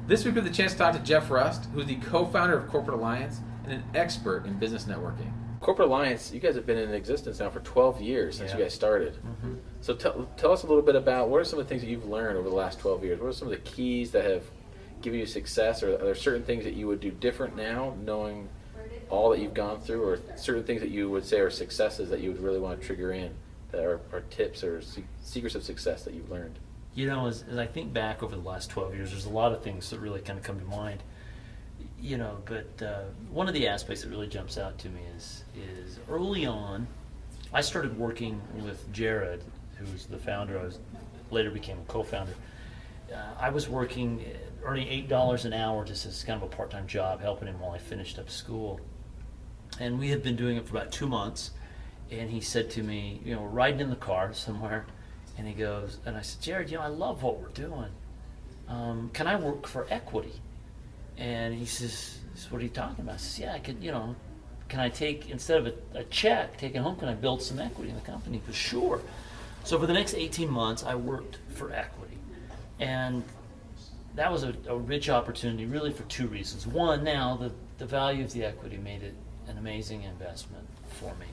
This week we have the chance to talk to Jeff Rust, who's the co-founder of Corporate Alliance and an expert in business networking. Corporate Alliance, you guys have been in existence now for 12 years since you guys started. Mm-hmm. So tell us a little bit about what are some of the things that you've learned over the last 12 years? What are some of the keys that have given you success? Or are there certain things that you would do different now, knowing all that you've gone through, or certain things that you would say are successes that you would really want to trigger in that are tips or secrets of success that you've learned? You know, as I think back over the last 12 years, there's a lot of things that really kind of come to mind. You know, but one of the aspects that really jumps out to me is early on, I started working with Jared, who's the founder. I later became a co-founder. I was working, earning $8 an hour just as kind of a part-time job, helping him while I finished up school. And we had been doing it for about 2 months. And he said to me, you know, we're riding in the car somewhere, and he goes, and I said, Jared, you know, I love what we're doing. Can I work for equity? And he says, what are you talking about? I says, yeah, I could, you know, can I take, instead of a check taken home, can I build some equity in the company? He goes, sure. So for the next 18 months, I worked for equity. And that was a rich opportunity, really for 2 reasons. One, now the value of the equity made it an amazing investment for me.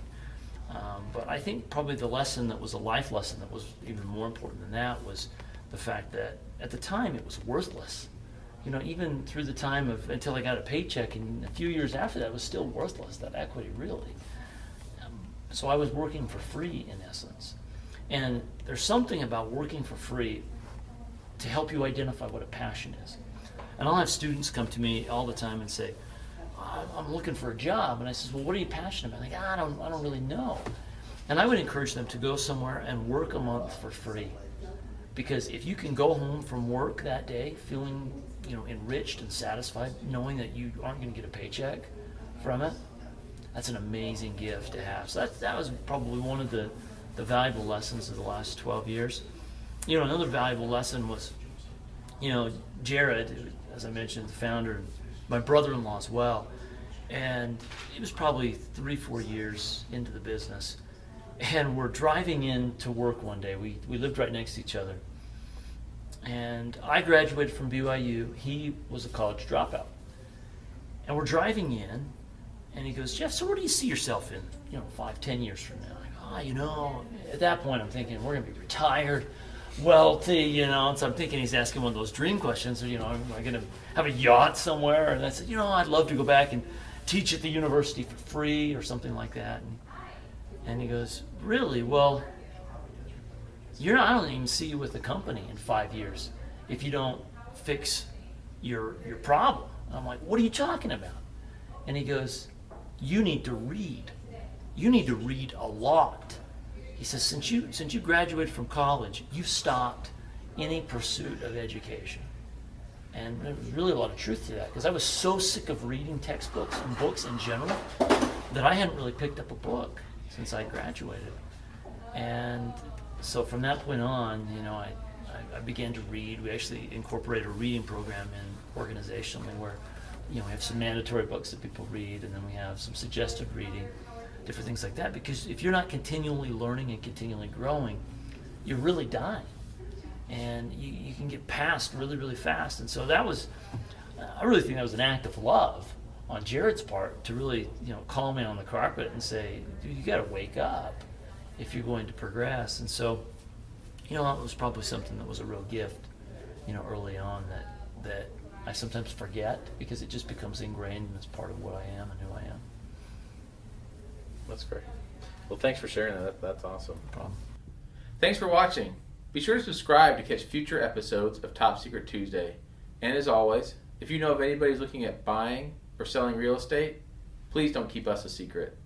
But I think probably the lesson that was a life lesson that was even more important than that was the fact that at the time it was worthless. You know, even through the time of until I got a paycheck, and a few years after that, it was still worthless, that equity, really. So I was working for free, in essence. And there's something about working for free to help you identify what a passion is. And I'll have students come to me all the time and say, I'm looking for a job. And I says, well, what are you passionate about? Like, I don't really know. And I would encourage them to go somewhere and work a month for free. Because if you can go home from work that day feeling, you know, enriched and satisfied, knowing that you aren't going to get a paycheck from it, that's an amazing gift to have. So that was probably one of the valuable lessons of the last 12 years. You know, another valuable lesson was, you know, Jared, as I mentioned, the founder, my brother-in-law as well, and it was probably 3-4 years into the business, and we're driving in to work one day. We lived right next to each other, and I graduated from BYU. He was a college dropout, and we're driving in, and he goes, Jeff, so where do you see yourself in, you know, 5-10 years from now? I go, you know, at that point I'm thinking we're gonna be retired, wealthy, you know, and so I'm thinking he's asking one of those dream questions, you know, am I going to have a yacht somewhere? And I said, you know, I'd love to go back and teach at the university for free or something like that. And he goes, really? Well, I don't even see you with the company in 5 years if you don't fix your problem. And I'm like, what are you talking about? And he goes, you need to read. You need to read a lot. He says, since you graduated from college, you've stopped any pursuit of education. And there was really a lot of truth to that, because I was so sick of reading textbooks and books in general that I hadn't really picked up a book since I graduated. And so from that point on, you know, I began to read. We actually incorporated a reading program in organizationally where, you know, we have some mandatory books that people read, and then we have some suggested reading, different things like that, because if you're not continually learning and continually growing, you're really dying, and you can get past really, really fast. And so that was, I really think that was an act of love on Jared's part to really, you know, call me on the carpet and say, dude, you got to wake up if you're going to progress. And so, you know, that was probably something that was a real gift, you know, early on that I sometimes forget, because it just becomes ingrained as part of what I am and who I am. That's great. Well, thanks for sharing that. That's awesome. No problem. Thanks for watching. Be sure to subscribe to catch future episodes of Top Secret Tuesday. And as always, if you know of anybody who's looking at buying or selling real estate, please don't keep us a secret.